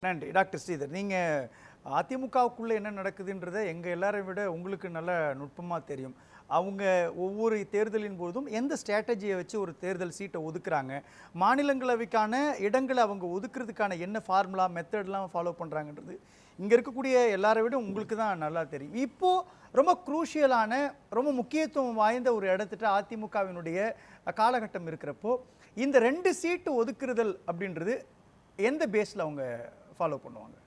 நன்றி டாக்டர் ஸ்ரீதர். நீங்கள் அதிமுகவுக்குள்ளே என்ன நடக்குதுன்றதை எங்கள் எல்லாரை விட உங்களுக்கு நல்ல நுட்பமாக தெரியும். அவங்க ஒவ்வொரு தேர்தலின் போதும் எந்த ஸ்ட்ராட்டஜியை வச்சு ஒரு தேர்தல் சீட்டை ஒதுக்குறாங்க, மாநிலங்களவைக்கான இடங்களை அவங்க ஒதுக்குறதுக்கான என்ன ஃபார்முலா மெத்தட்லாம் ஃபாலோ பண்ணுறாங்கன்றது இங்கே இருக்கக்கூடிய எல்லாரை விட உங்களுக்கு தான் நல்லா தெரியும். இப்போது ரொம்ப குரூஷியலான ரொம்ப முக்கியத்துவம் வாய்ந்த ஒரு இடத்துட்ட அதிமுகவினுடைய காலகட்டம் இருக்கிறப்போ இந்த 2 சீட்டு ஒதுக்குறுதல் அப்படின்றது எந்த பேஸில் அவங்க ஃபாலோ பண்ணுவாங்க?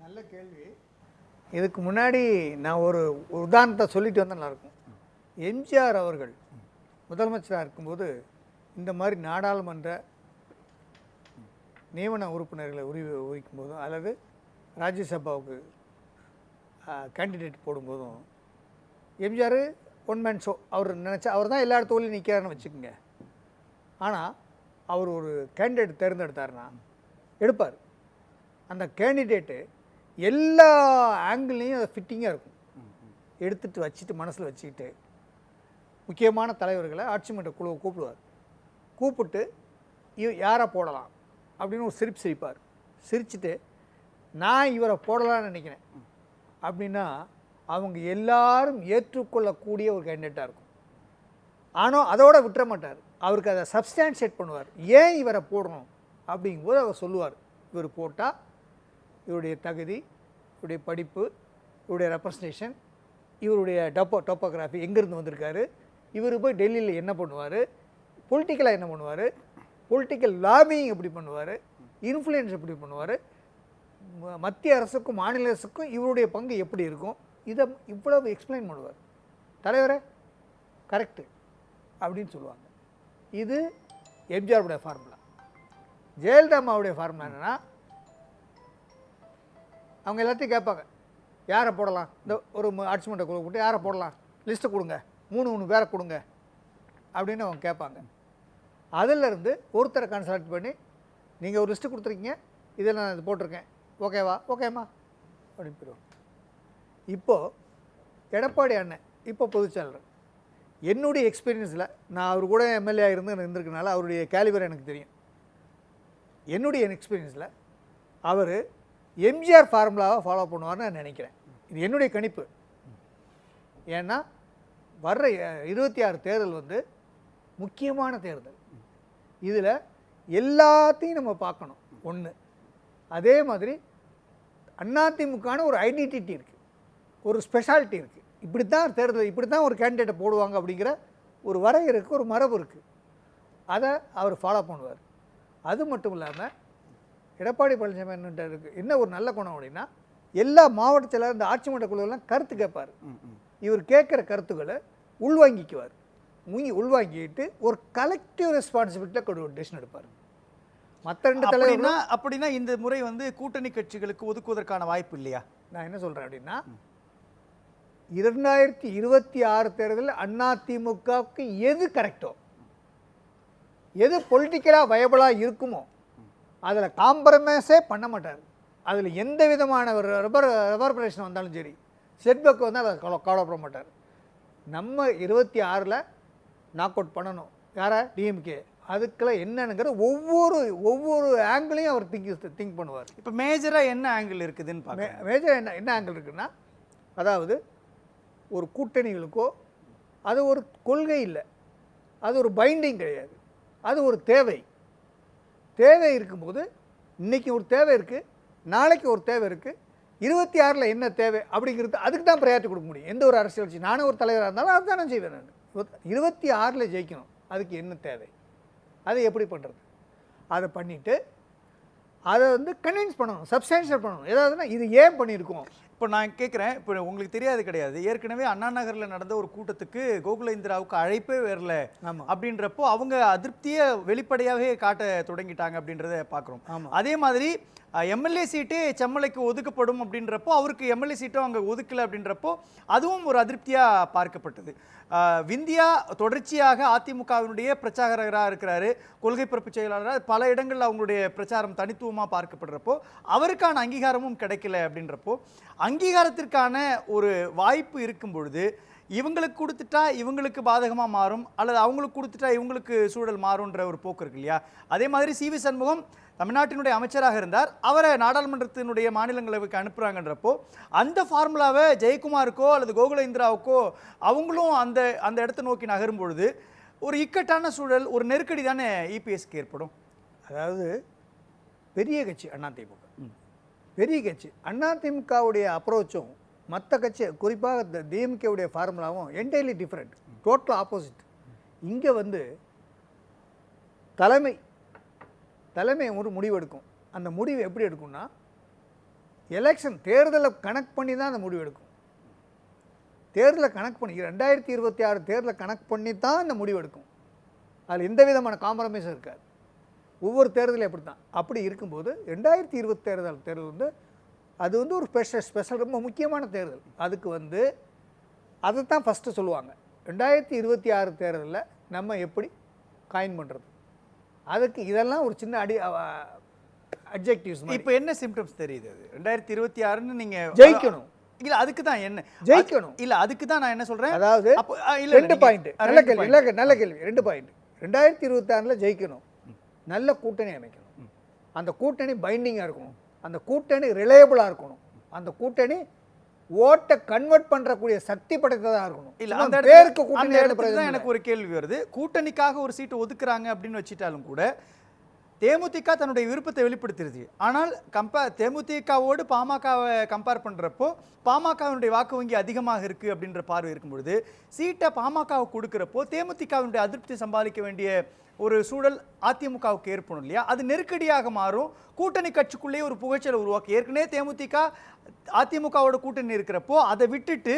நல்ல கேள்வி. இதுக்கு முன்னாடி நான் ஒரு உதாரணத்தை சொல்லிட்டு வந்தால் நல்லாயிருக்கும். எம்ஜிஆர் அவர்கள் முதலமைச்சராக இருக்கும்போது இந்த மாதிரி நாடாளுமன்ற நியமன உறுப்பினர்களை உரிக்கும் போதும் அல்லது ராஜ்யசபாவுக்கு கேண்டிடேட் போடும்போதும் எம்ஜிஆர் ஒன் மேன் ஷோ. அவர் நினச்சா அவர் தான் எல்லா இடத்துலையும் நிற்கிறாருன்னு வச்சுக்கோங்க. ஆனால் அவர் ஒரு கேண்டிடேட் தேர்ந்தெடுத்தாருன்னா எடுப்பார். அந்த கேண்டிடேட்டு எல்லா ஆங்கிள்லேயும் அது ஃபிட்டிங்காக இருக்கும். எடுத்துகிட்டு வச்சுட்டு மனசில் வச்சுக்கிட்டு முக்கியமான தலைவர்களை ஆட்சி மன்ற குழுவை கூப்பிடுவார். கூப்பிட்டு யாரை போடலாம் அப்படின்னு ஒரு சிரிப்பார். சிரிச்சுட்டு நான் இவரை போடலான்னு நினைக்கிறேன் அப்படின்னா அவங்க எல்லாரும் ஏற்றுக்கொள்ளக்கூடிய ஒரு கேண்டிடேட்டாக இருக்கும். ஆனால் அதோடு விட்டுற மாட்டார். அவருக்கு அதை சப்ஸ்டான்ஷியேட் பண்ணுவார். ஏன் இவரை போடணும் அப்படிங்கும்போது அவர் சொல்லுவார், இவர் போட்டால் இவருடைய தகுதி, இவருடைய படிப்பு, இவருடைய ரெப்ரசன்டேஷன், இவருடைய டோப்போகிராஃபி, எங்கேருந்து வந்திருக்காரு, இவர் போய் டெல்லியில் என்ன பண்ணுவார், பொலிட்டிக்கலாக என்ன பண்ணுவார், பொலிட்டிக்கல் லாபியிங் எப்படி பண்ணுவார், இன்ஃப்ளூயன்ஸ் எப்படி பண்ணுவார், மத்திய அரசுக்கும் மாநில அரசுக்கும் இவருடைய பங்கு எப்படி இருக்கும், இதை இவ்வளவு எக்ஸ்பிளைன் பண்ணுவார். தலைவரே கரெக்டு அப்படின்னு சொல்லுவாங்க. இது எம்ஜிஆருடைய ஃபார்முலா. ஜெயலலிதா அம்மாவுடைய ஃபார்முலா என்னென்னா, அவங்க எல்லாத்தையும் கேட்பாங்க, யாரை போடலாம், இந்த ஒரு ஆட்சி மன்ற குழு கூப்பிட்டு யாரை போடலாம், லிஸ்ட்டு கொடுங்க, 3 பேரை கொடுங்க அப்படின்னு அவங்க கேட்பாங்க. அதிலிருந்து ஒருத்தரை கன்சல்ட் பண்ணி நீங்கள் ஒரு லிஸ்ட்டு கொடுத்துருக்கீங்க, இதில் நான் இது போட்டிருக்கேன், ஓகேவா, ஓகேம்மா அப்படின்னு போயிடுவோம். இப்போது எடப்பாடி அண்ணன் இப்போ பொதுச்செயலாளர். என்னுடைய எக்ஸ்பீரியன்ஸில் நான் அவர் கூட எம்எல்ஏ இருந்திருக்கனால அவருடைய கேலிபர் எனக்கு தெரியும். என்னுடைய எக்ஸ்பீரியன்ஸில் அவர் எம்ஜிஆர் ஃபார்முலாவை ஃபாலோ பண்ணுவார்னு நான் நினைக்கிறேன். இது என்னுடைய கணிப்பு. ஏன்னா வர்ற 26 தேர்தல் வந்து முக்கியமான தேர்தல். இதில் எல்லாத்தையும் நம்ம பார்க்கணும். ஒன்று, அதே மாதிரி அதிமுகன்னு ஒரு ஐடென்டிட்டி இருக்குது, ஒரு ஸ்பெஷாலிட்டி இருக்குது. இப்படி தான் தேர்தல், இப்படி தான் ஒரு கேண்டிடேட்டை போடுவாங்க அப்படிங்கிற ஒரு வரையறை இருக்குது, ஒரு மரபு இருக்குது. அதை அவர் ஃபாலோ பண்ணுவார். அது மட்டும் இல்லாமல் எடப்பாடி பழனிசாமி என்ன ஒரு நல்ல குணம் அப்படின்னா, எல்லா மாவட்ட செயலர் இந்த ஆட்சி மன்ற குழுவெல்லாம் கருத்து கேட்பார். இவர் கேட்குற கருத்துக்களை உள்வாங்கிக்குவார். உள்வாங்கிட்டு ஒரு கலெக்டிவ் ரெஸ்பான்சிபிலிட்டியில் ஒரு டெசிஷன் எடுப்பார். மற்ற 2 தலைவர்னா அப்படின்னா இந்த முறை வந்து கூட்டணி கட்சிகளுக்கு ஒதுக்குவதற்கான வாய்ப்பு இல்லையா? நான் என்ன சொல்கிறேன் அப்படின்னா, 2026 தேர்தலில் அதிமுகவுக்கு எது கரெக்டோ, எது பொலிட்டிக்கலாக வயபிளாக இருக்குமோ அதில் காம்ப்ரமைஸே பண்ண மாட்டார். அதில் எந்த விதமான ஒரு ரெபரேஷன் வந்தாலும் சரி, செட்பேக் வந்தால் அதை கவலைப்பட மாட்டார். நம்ம 26 நாக் அவுட் பண்ணணும் யாரை, டிஎம்கே, அதுக்கெல்லாம் என்னங்கிற ஒவ்வொரு ஆங்கிளையும் அவர் திங்க் பண்ணுவார். இப்போ மேஜராக என்ன ஆங்கிள் இருக்குதுன்னு பார்க்க, மேஜராக என்ன ஆங்கிள் இருக்குன்னா, அதாவது ஒரு கூட்டணிகளுக்கோ அது ஒரு கொள்கை இல்லை, அது ஒரு பைண்டிங் கிடையாது, அது ஒரு தேவை இருக்கும்போது இன்றைக்கி ஒரு தேவை இருக்குது, நாளைக்கு ஒரு தேவை இருக்குது, 26 என்ன தேவை அப்படிங்கிறது அதுக்கு தான் ப்ரையாரிட்டி கொடுக்க முடியும். எந்த ஒரு அரசியல் கட்சி, நானும் ஒரு தலைவராக இருந்தாலும் அதுதான் நான் செய்வேன். நான் 26 ஜெயிக்கணும், அதுக்கு என்ன தேவை, அதை எப்படி பண்ணுறது, அதை பண்ணிவிட்டு அதை வந்து கன்வின்ஸ் பண்ணணும், சப்ஸ்டான்ஷியல் பண்ணணும். ஏதாவதுன்னா இது ஏன் பண்ணியிருக்கோம். இப்போ நான் கேட்குறேன், இப்போ உங்களுக்கு தெரியாது கிடையாது, ஏற்கனவே அண்ணா நகரில் நடந்த ஒரு கூட்டத்துக்கு கோகுல இந்திராவுக்கு அழைப்பே வரல அப்படின்றப்போ அவங்க அதிருப்தியை வெளிப்படையாகவே காட்ட தொடங்கிட்டாங்க அப்படின்றத பார்க்குறோம். அதே மாதிரி எம்எல்ஏ சீட்டே செம்மலைக்கு ஒதுக்கப்படும் அப்படின்றப்போ அவருக்கு எம்எல்ஏ சீட்டும் அங்கே ஒதுக்கலை அப்படின்றப்போ அதுவும் ஒரு அதிருப்தியாக பார்க்கப்பட்டது. விந்தியா தொடர்ச்சியாக அதிமுகவினுடைய பிரச்சாரகராக இருக்கிறாரு, கொள்கை பரப்பு செயலாளராக பல இடங்களில் அவங்களுடைய பிரச்சாரம் தனித்துவமாக பார்க்கப்படுறப்போ அவருக்கான அங்கீகாரமும் கிடைக்கல அப்படின்றப்போ அங்கீகாரத்திற்கான ஒரு வாய்ப்பு இருக்கும் பொழுது இவங்களுக்கு கொடுத்துட்டா இவங்களுக்கு பாதகமாக மாறும் அல்லது அவங்களுக்கு கொடுத்துட்டா இவங்களுக்கு சூழல் மாறும்ன்ற ஒரு போக்கு இருக்கு இல்லையா? அதே மாதிரி சி.வி. சண்முகம் தமிழ்நாட்டினுடைய அமைச்சராக இருந்தார், அவரை நாடாளுமன்றத்தினுடைய மாநிலங்களவைக்கு அனுப்புறாங்கன்றப்போ அந்த ஃபார்முலாவை ஜெயக்குமாருக்கோ அல்லது கோகுல இந்திராவுக்கோ அவங்களும் அந்த அந்த இடத்தை நோக்கி நகரும் பொழுது ஒரு இக்கட்டான சூழல், ஒரு நெருக்கடி தானே இபிஎஸ்க்கு ஏற்படும். அதாவது பெரிய கட்சி அதிமுக, பெரிய கட்சி அதிமுகவுடைய அப்ரோச்சும் மற்ற கட்சி குறிப்பாக டிஎம்கேவுடைய ஃபார்முலாவும் என்டையர்லி டிஃப்ரெண்ட், டோட்டல் ஆப்போசிட். இங்கே வந்து தலைமை ஒரு முடிவு எடுக்கும். அந்த முடிவு எப்படி எடுக்கும்னா எலெக்ஷன் தேர்தலை கனெக்ட் பண்ணி தான் அந்த முடிவு எடுக்கும். தேர்தலை கனெக்ட் பண்ணி 2026 தேர்தலை கனெக்ட் பண்ணி தான் அந்த முடிவு எடுக்கும். அதில் எந்த விதமான காம்ப்ரமைஸும் இருக்காது. ஒவ்வொரு தேர்தலும் எப்படி தான். அப்படி இருக்கும்போது 2026 தேர்தல் வந்து அது வந்து ஒரு ஸ்பெஷல் ரொம்ப முக்கியமான தேர்தல். அதுக்கு வந்து அதை தான் ஃபஸ்ட்டு சொல்லுவாங்க. 2026 தேர்தலில் நம்ம எப்படி காயின் பண்ணுறது, அதுக்கு இதெல்லாம் ஒரு சின்ன அட்ஜெக்டிவ்ஸ். இப்போ என்ன சிம்டம்ஸ் தெரியுது? அது 2026ன்னு நீங்கள் ஜெயிக்கணும். இல்ல அதுக்கு தான் என்ன ஜெயிக்கணும். இல்ல அதுக்கு தான் நான் என்ன சொல்றேன், அதாவது ரெண்டு பாயிண்ட். நல்ல கேள்வி. 2 பாயிண்ட். 2026ல் ஜெயிக்கணும், நல்ல கூட்டணி அமைக்கணும், அந்த கூட்டணி பைண்டிங்காக இருக்கணும், அந்த கூட்டணி ரிலையபிளாக இருக்கணும், அந்த கூட்டணி ஓட்டை கன்வெர்ட் பண்றக்கூடிய சக்தி படைத்ததாக இருக்கணும். இல்ல அந்த பேருக்கு அந்த கூட்டணி இடத்துல தான் எனக்கு ஒரு கேள்வி வருது. கூட்டணிக்காக ஒரு சீட்டு ஒதுக்குறாங்க அப்படின்னு வச்சுட்டாலும் கூட தேமுதிக தன்னுடைய விருப்பத்தை வெளிப்படுத்திருது. ஆனால் தேமுதிகவோடு பாமகவை கம்பேர் பண்ணுறப்போ பாமகவினுடைய வாக்கு வங்கி அதிகமாக இருக்குது அப்படின்ற பார்வை இருக்கும் பொழுது சீட்டை பாமகவுக்கு கொடுக்குறப்போ தேமுதிகவினுடைய அதிருப்தி சம்பாதிக்க வேண்டிய ஒரு சூழல் அதிமுகவுக்கு ஏற்படும் இல்லையா? அது நெருக்கடியாக மாறும். கூட்டணி கட்சிக்குள்ளேயே ஒரு புகைச்சலை உருவாக்கி ஏற்கனவே தேமுதிக அதிமுகவோட கூட்டணி இருக்கிறப்போ அதை விட்டுட்டு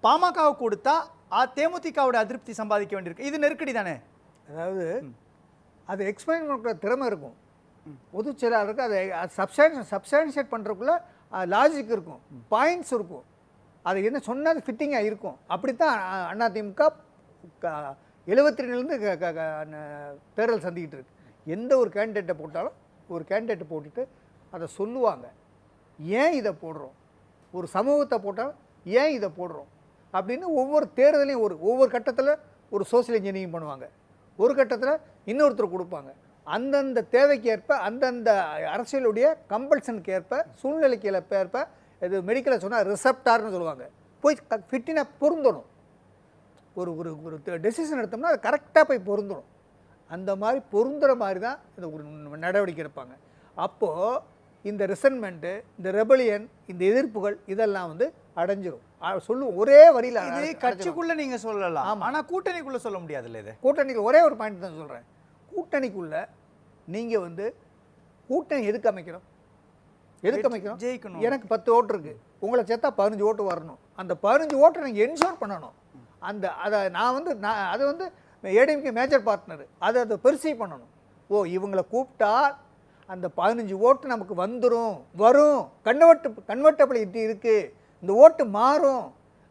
பாமகவுக்கு கொடுத்தா தேமுதிகவோட அதிருப்தி சம்பாதிக்க வேண்டியிருக்கு. இது நெருக்கடி தானே? அதாவது அது எக்ஸ்பிளைன் பண்ணுற திறமை இருக்கும் பொதுச் செயலாளருக்கு. அதை சப்ஸ்டான்ஷியேட் பண்ணுறதுக்குள்ள லாஜிக் இருக்கும், பாயிண்ட்ஸ் இருக்கும், அது என்ன சொன்னால் ஃபிட்டிங்காக இருக்கும். அப்படித்தான் அதிமுக 72லேருந்து தேர்தல் சந்திக்கிட்டு இருக்கு. எந்த ஒரு கேண்டிடேட்டை போட்டாலும் ஒரு கேண்டிடேட்டை போட்டுட்டு அதை சொல்லுவாங்க, ஏன் இதை போடுறோம், ஒரு சமூகத்தை போட்டாலும் ஏன் இதை போடுறோம் அப்படின்னு. ஒவ்வொரு தேர்தலையும் ஒவ்வொரு கட்டத்தில் ஒரு சோசியல் இன்ஜினியரிங் பண்ணுவாங்க, ஒரு கட்டத்தில் இன்னொருத்தர் கொடுப்பாங்க. அந்தந்த தேவைக்கு ஏற்ப, அந்தந்த அரசியலுடைய கம்பல்சனுக்கு ஏற்ப, சூழ்நிலைக்கு ஏற்ப, இது மெடிக்கலில் சொன்னால் ரிசப்டார்னு சொல்லுவாங்க, போய் ஃபிட்டினாக பொருந்தணும். ஒரு ஒரு ஒரு டெசிஷன் எடுத்தோம்னா அது கரெக்டாக போய் பொருந்தணும். அந்த மாதிரி பொருந்துகிற மாதிரி தான் இந்த ஒரு நடவடிக்கை எடுப்பாங்க. அப்போது இந்த ரிசன்மெண்ட்டு, இந்த ரெபலியன், இந்த எதிர்ப்புகள் இதெல்லாம் வந்து அடைஞ்சிரும். சொல்லுவோம் ஒரே வரியில். இது கட்சிக்குள்ளே நீங்கள் சொல்லலாம், ஆனால் கூட்டணிக்குள்ளே சொல்ல முடியாதுல்ல. இது கூட்டணிக்குள்ள ஒரே ஒரு பாயிண்ட் தான் சொல்கிறேன். கூட்டணிக்குள்ளே நீங்கள் வந்து கூட்டணி எதுக்கு அமைக்கணும்? ஜெயிக்கணும். எனக்கு 10 ஓட்டு இருக்குது, உங்களை சேர்த்தா 15 ஓட்டு வரணும். அந்த 15 ஓட்டை நீங்கள் என்ஷோர் பண்ணணும். அதை அது வந்து ஏடிஎம்கே மேஜர் பார்ட்னர், அதை பெர்சீவ் பண்ணணும். இவங்களை கூப்பிட்டா அந்த 15 ஓட்டு நமக்கு வரும், கன்வெர்ட்டபிலிட்டி இருக்குது, இந்த ஓட்டு மாறும்,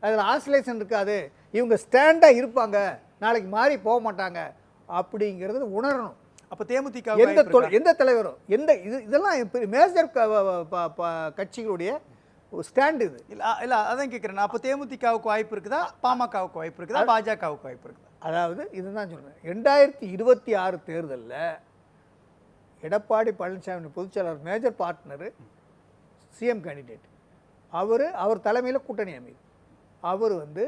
அதில் ஆசிலேஷன் இருக்காது, இவங்க ஸ்டாண்டாக இருப்பாங்க, நாளைக்கு மாறி போக மாட்டாங்க அப்படிங்கிறது உணரணும். அப்போ தேமுதிக எந்த தலைவரும் இதெல்லாம் மேஜர் கட்சிகளுடைய ஸ்டாண்ட் இது இல்லை அதான் கேட்குறேன். அப்போ தேமுதிகவுக்கு வாய்ப்பு இருக்குதா, பாமகவுக்கு வாய்ப்பு இருக்குதா, பாஜகவுக்கு வாய்ப்பு இருக்குதா? அதாவது இதுதான் சொல்கிறேன். 2026 தேர்தலில் எடப்பாடி பழனிசாமி பொதுச்செயலாளர் மேஜர் பார்ட்னரு, சிஎம் கேண்டிடேட், அவர் தலைமையில் கூட்டணி அமைது. அவர் வந்து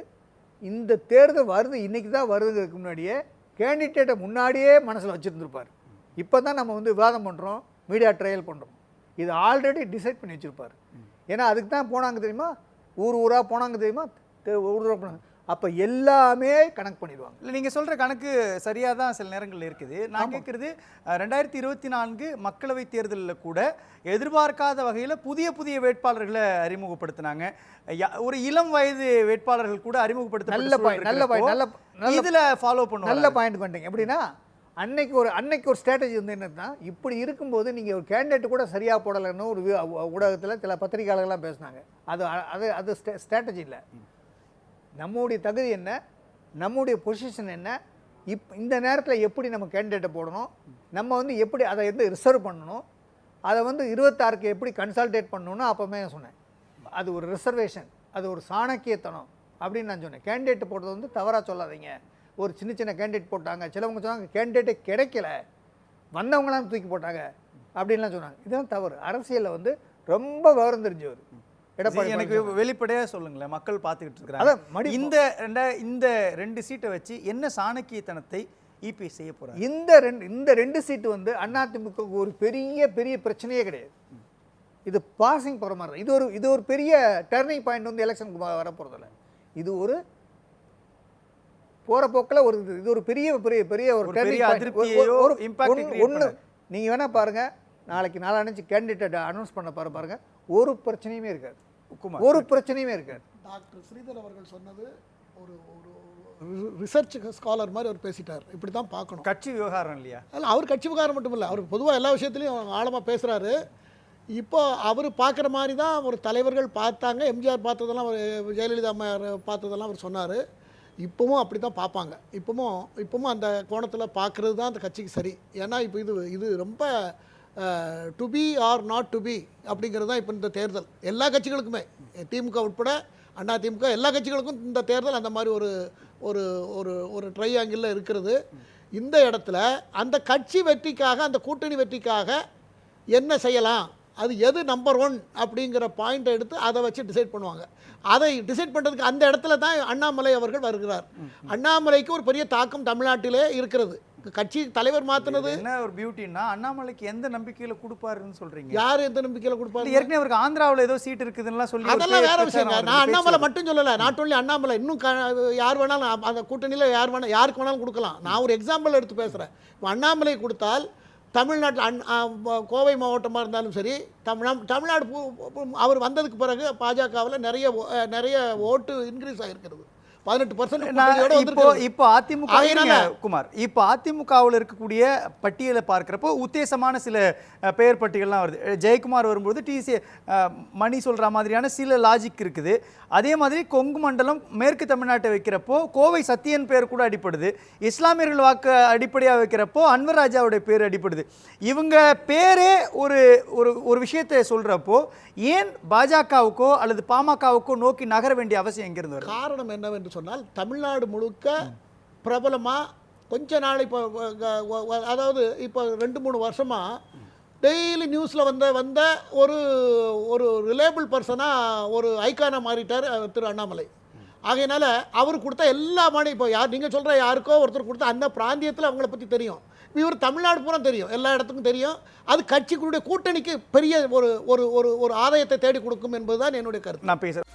இந்த தேர்தல் வருது, இன்றைக்கி தான் வருதுங்கிறதுக்கு முன்னாடியே கேண்டிடேட்டை முன்னாடியே மனசில் வச்சுருந்துருப்பார். இப்போ தான் நம்ம வந்து விவாதம் பண்ணுறோம், மீடியா ட்ரையல் பண்ணுறோம். இது ஆல்ரெடி டிசைட் பண்ணி வச்சுருப்பார். ஏன்னா அதுக்கு தான் போனாங்க தெரியுமா, ஊராக போனாங்க தெரியுமா, ஊராக போனாங்க. அப்போ எல்லாமே கணக்கு பண்ணிடுவாங்க. இல்லை நீங்கள் சொல்கிற கணக்கு சரியாக தான் சில நேரங்களில் இருக்குது. நான் கேட்குறது 2024 மக்களவைத் தேர்தலில் கூட எதிர்பார்க்காத வகையில் புதிய வேட்பாளர்களை அறிமுகப்படுத்தினாங்க. ஒரு இளம் வயது வேட்பாளர்கள் கூட அறிமுகப்படுத்த இதில் ஃபாலோ பண்ணுவோம். நல்ல பாயிண்ட் பண்ணிட்டீங்க. எப்படின்னா அன்னைக்கு ஒரு ஸ்ட்ராட்டஜி வந்து என்னன்னா, இப்படி இருக்கும்போது நீங்கள் ஒரு கேண்டிடேட் கூட சரியாக போடலைன்னு ஒரு ஊடகத்தில் சில பத்திரிகையாளர்கள்லாம் பேசினாங்க. அது ஸ்ட்ராட்டஜி இல்லை. நம்முடைய தகுதி என்ன, நம்முடைய பொசிஷன் என்ன, இந்த நேரத்தில் எப்படி நம்ம கேண்டிடேட்டை போடணும், நம்ம வந்து எப்படி அதை வந்து ரிசர்வ் பண்ணணும், அதை வந்து 26க்கு எப்படி கன்சால்டேட் பண்ணணும்னு அப்போவே சொன்னேன். அது ஒரு ரிசர்வேஷன், அது ஒரு சாணக்கியத்தனம் அப்படின்னு நான் சொன்னேன். கேண்டிடேட் போட்டது வந்து தவறாக சொல்லாதீங்க. ஒரு சின்ன கேண்டிடேட் போட்டாங்க, சிலவங்க சொன்னாங்க கேண்டிடேட்டே கிடைக்கல, வந்தவங்களாம் தூக்கி போட்டாங்க. அப்படின்லாம் சொன்னாங்க. இதுதான் தவறு. அரசியலில் வந்து ரொம்ப விவரம் தெரிஞ்சவர் எடப்பாடி. எனக்கு வெளிப்படையா சொல்லுங்களேன், மக்கள் பார்த்துக்கிட்டு அதான் இருக்காங்க. இந்த 2 சீட்டை வச்சு என்ன சாணக்கியத்தனத்தை இபிஎஸ் செய்ய போறாரு? இந்த ரெண்டு சீட்டு வந்து அதிமுக ஒரு பெரிய பெரிய பிரச்சனையே கிடையாது. இது பாசிங் போகிற மாதிரி தான். இது ஒரு பெரிய டர்னிங் பாயிண்ட் வந்து எலெக்ஷனுக்கு வர போகிறதில்ல. இது ஒரு போகிற போக்கில் இது ஒரு பெரிய பெரிய பெரிய ஒரு டர்னிங் பாயிண்ட். ஒன்று நீங்கள் வேணால் பாருங்கள், நாளைக்கு நாளானிச்சு கேண்டிடேட் அனௌன்ஸ் பண்ண பாருங்க, ஒரு பிரச்சனையுமே இருக்காது. ஒரு பிரச்சனையுமே இருக்காது. டாக்டர் ஸ்ரீதர் அவர்கள் சொன்னது ஒரு ஒரு ரிசர்ச் ஸ்காலர் மாதிரி அவர் பேசிட்டார். இப்படி தான் பார்க்கணும். கட்சி விவகாரம் இல்லையா? அல்ல, அவர் கட்சி விவகாரம் மட்டும் இல்லை, அவர் பொதுவாக எல்லா விஷயத்துலையும் ஆழமாக பேசுகிறாரு. இப்போ அவர் பார்க்குற மாதிரி தான் ஒரு தலைவர்கள் பார்த்தாங்க. எம்ஜிஆர் பார்த்ததெல்லாம் அவர், ஜெயலலிதா அம்மையார் பார்த்ததெல்லாம் அவர் சொன்னார். இப்போவும் அப்படி தான் பார்ப்பாங்க. இப்போவும் அந்த கோணத்தில் பார்க்குறது தான் அந்த கட்சிக்கு சரி. ஏன்னா இப்போ இது ரொம்ப to be or not to be அப்படிங்கிறது தான் இப்போ இந்த தேர்தல் எல்லா கட்சிகளுக்குமே, திமுக உட்பட அண்ணா திமுக எல்லா கட்சிகளுக்கும் இந்த தேர்தல் அந்த மாதிரி ஒரு ஒரு ஒரு ஒரு ட்ரையாங்கிளில் இருக்கிறது. இந்த இடத்துல அந்த கட்சி வெற்றிக்காக, அந்த கூட்டணி வெற்றிக்காக என்ன செய்யலாம், அது எது நம்பர் 1 அப்படிங்கிற பாயிண்ட்டை எடுத்து அதை வச்சு டிசைட் பண்ணுவாங்க. அதை டிசைட் பண்ணுறதுக்கு அந்த இடத்துல தான் அண்ணாமலை அவர்கள் வருகிறார். அண்ணாமலைக்கு ஒரு பெரிய தாக்கம் தமிழ்நாட்டிலே இருக்கிறது. கட்சி தலைவர் மாத்தினது என்ன ஒரு பியூட்டின்னா, அண்ணாமலைக்கு எந்த நம்பிக்கையில கொடுப்பாருன்னு சொல்றீங்க? யார் எந்த நம்பிக்கையில கொடுப்பாரு? ஏற்கனவே அவருக்கு ஆந்திராவில் ஏதோ சீட் இருக்குதுன்னு சொல்லி அதெல்லாம் வேற விஷயங்க. நான் அண்ணாமலை மட்டும் சொல்லல, நாட் ஒன்லி அண்ணாமலை, இன்னும் யார் வேணாலும் அந்த கூட்டணியில் யாருக்கு வேணாலும் கொடுக்கலாம். நான் ஒரு எக்ஸாம்பிள் எடுத்து பேசுறேன். இப்போ அண்ணாமலை கொடுத்தால் தமிழ்நாட்டில் கோவை மாவட்டமாக இருந்தாலும் சரி, தமிழ்நாடு அவர் வந்ததுக்கு பிறகு பாஜகவில் நிறைய ஓட்டு இன்க்ரீஸ் ஆகிருக்கிறது. 18%. இப்போ அதிமுக குமார், இப்போ அதிமுகவில் இருக்கக்கூடிய பட்டியலை பார்க்கிறப்போ உத்தேசமான சில பெயர் பட்டியல்லாம் வருது. ஜெயக்குமார் வரும்போது டிசி மணி சொல்ற மாதிரியான சில லாஜிக் இருக்குது. அதே மாதிரி கொங்கு மண்டலம் மேற்கு தமிழ்நாட்டை வைக்கிறப்போ கோவை சத்தியன் பேர் கூட அடிப்படுது. இஸ்லாமியர்கள் வாக்கு அடிப்படையாக வைக்கிறப்போ அன்வர் ராஜாவுடைய பேர் அடிப்படுது. இவங்க பேரே ஒரு விஷயத்தை சொல்றப்போ ஏன் பாஜகவுக்கோ அல்லது பாமகவுக்கோ நோக்கி நகர வேண்டிய அவசியம் எங்கிருந்து வருது? காரணம் என்னவென்று சொன்னால், தமிழ்நாடு முழுக்க பிரபலமாக கொஞ்ச நாள் இப்போ அதாவது இப்போ 2-3 வருஷமாக டெய்லி நியூஸில் வந்த ஒரு ரிலேபிள் பர்சனாக ஒரு ஐக்கானாக மாறிட்டார் திரு அண்ணாமலை. ஆகையினால அவர் கொடுத்த எல்லா மாநிலம், இப்போ நீங்கள் சொல்கிற யாருக்கோ ஒருத்தர் கொடுத்த அந்த பிராந்தியத்தில் அவங்கள பற்றி தெரியும். இவர் தமிழ்நாடு பூரா தெரியும், எல்லா இடத்துக்கும் தெரியும். அது கட்சிகளுடைய கூட்டணிக்கு பெரிய ஒரு ஆதாயத்தை தேடி கொடுக்கும் என்பதுதான் என்னுடைய கருத்து. நான் பேசுகிறேன்.